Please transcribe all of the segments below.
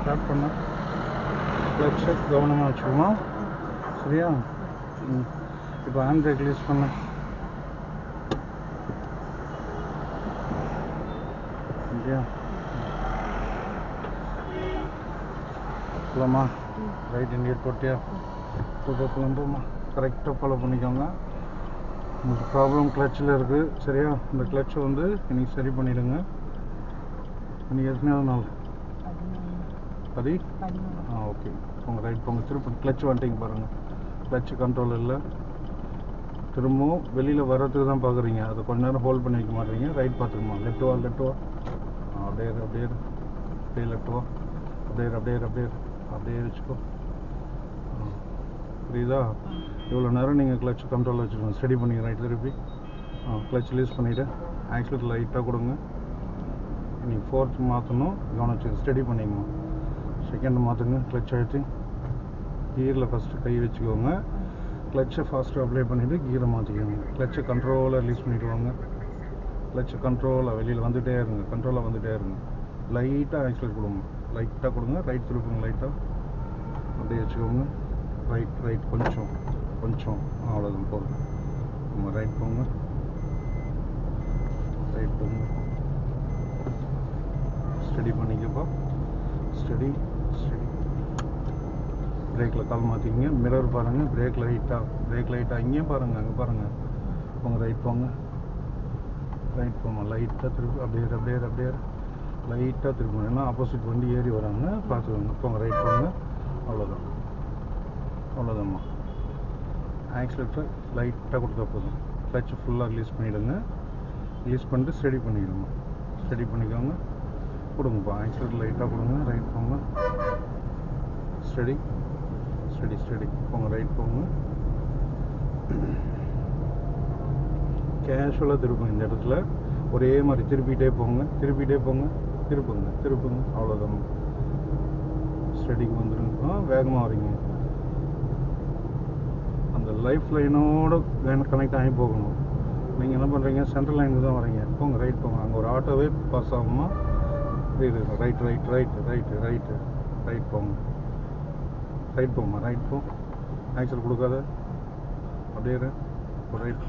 start பண்ண கிளச்சை கவனமாக வச்சுக்கோமா சரியா இப்போ ஹேண்ட் பிரேக் ரிலீஸ் பண்ண சரியா போகலாமா ரைட் இண்டியட் போட்டியா போகலாமா கரெக்டாக ஃபாலோ பண்ணிக்கோங்க உங்களுக்கு ப்ராப்ளம் கிளச்சில் இருக்குது சரியா இந்த கிளச்சை வந்து இன்னைக்கு சரி பண்ணிவிடுங்க இன்னைக்கு எத்தனையாவது நாள் ஓகே உங்கள் ரைட் போங்க திருப்பி கிளச் வந்துட்டீங்க பாருங்கள் கிளச்சு கண்ட்ரோல் இல்லை திரும்பவும் வெளியில் வர்றதுக்கு தான் பார்க்குறீங்க அதை கொஞ்ச நேரம் ஹோல்ட் பண்ணி வைக்க மாட்டீங்க ரைட் பார்த்துக்குமா லெஃப்ட் வா அப்படியே அப்படியே லெஃப்ட் வா அப்படியே வச்சுக்கோ புரியுதா இவ்வளோ நேரம் நீங்கள் கிளச் கண்ட்ரோலில் வச்சுக்கோங்க ஸ்டடி பண்ணிங்க ரைட் திருப்பி கிளச் ரிலீஸ் பண்ணிவிட்டு ஆக்சிலேட்டர் லைட்டாக கொடுங்க நீங்கள் ஃபோர்த் மாற்றணும் கவனிச்சு ஸ்டடி பண்ணிக்கணும் செகண்ட் மாற்றுங்க கிளச் அழுத்தி கீரில் ஃபஸ்ட்டு கை வச்சுக்கோங்க கிளச்சை ஃபாஸ்ட்டாக அப்ளை பண்ணிவிட்டு கீரை மாற்றிக்கோங்க கிளச்சை கண்ட்ரோலாக ரிலீஸ் பண்ணிவிட்டு வாங்க கிளச்சை கண்ட்ரோலாக வெளியில் வந்துகிட்டே இருங்க லைட்டாக ஆக்சிலேட் கொடுங்க லைட்டாக கொடுங்க ரைட் திருப்புங்க லைட்டாக அப்படியே வச்சுக்கோங்க ரைட் கொஞ்சம் அவ்வளோதான் போதும் நம்ம ரைட் போங்க ஸ்டடி பண்ணிக்கப்பா ஸ்டடி பிரேக்கில் கால் மாற்றிக்கிங்க மிரர் பாருங்கள் பிரேக் லைட்டாக இங்கேயும் பாருங்கள் அங்கே பாருங்கள் போங்க ரைட் போங்க லைட்டாக திருப்பி அப்படியே லைட்டாக திருப்பணும் ஏன்னா ஆப்போசிட் வண்டி ஏறி வராங்க பார்த்துக்கோங்க போங்க ரைட் போங்க அவ்வளோதாம்மா ஆக்சிலேட்டர் லைட்டாக கொடுத்தா போதும் கிளச்சை ஃபுல்லாக ரிலீஸ் பண்ணிவிடுங்க ரிலீஸ் பண்ணிட்டு ஸ்டடி பண்ணிக்கோங்க கொடுங்கப்பா ஆக்சிலேட்டர் லைட்டாக கொடுங்க ரைட் போங்க ஸ்டடி போங்க ரைட் போங்க கேஷுவலாக திருப்புங்க இந்த இடத்துல ஒரே மாதிரி திருப்பிகிட்டே போங்க திருப்புங்க அவ்வளோதான் ஸ்டடிக்கு வந்துடுங்க வேகமாக வரீங்க அந்த லைஃப் லைனோட கனெக்ட் ஆகி போகணும் நீங்கள் என்ன பண்ணுறீங்க சென்ட்ரல் லைனுக்கு தான் வரீங்க போங்க ரைட் போங்க அங்கே ஒரு ஆட்டோவே பாஸ் ஆகுமா ரைட் போங்க ரைட் போ ஆக்சல் கொடுக்காத அப்படியே ரைட்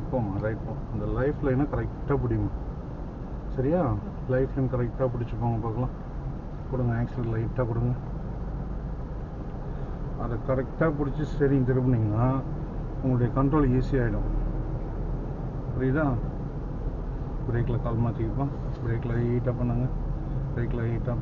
போமா ரைட் போ அந்த லைஃப் லைனை கரெக்டாக பிடிங்க சரியா லைஃப் லைன் கரெக்டாக பிடிச்சிப்போங்க பார்க்கலாம் கொடுங்க ஆக்சல் லைட்டாக கொடுங்க அதை கரெக்டாக பிடிச்சி ஸ்டேரிங் திரும்பினீங்கன்னா உங்களுடைய கண்ட்ரோல் ஈஸியாகிடும் புரியுதா பிரேக்கில் கால் மாற்றிக்கப்போம் பிரேக் லைட்டாக பண்ணுங்க பிரேக் லைட்டாக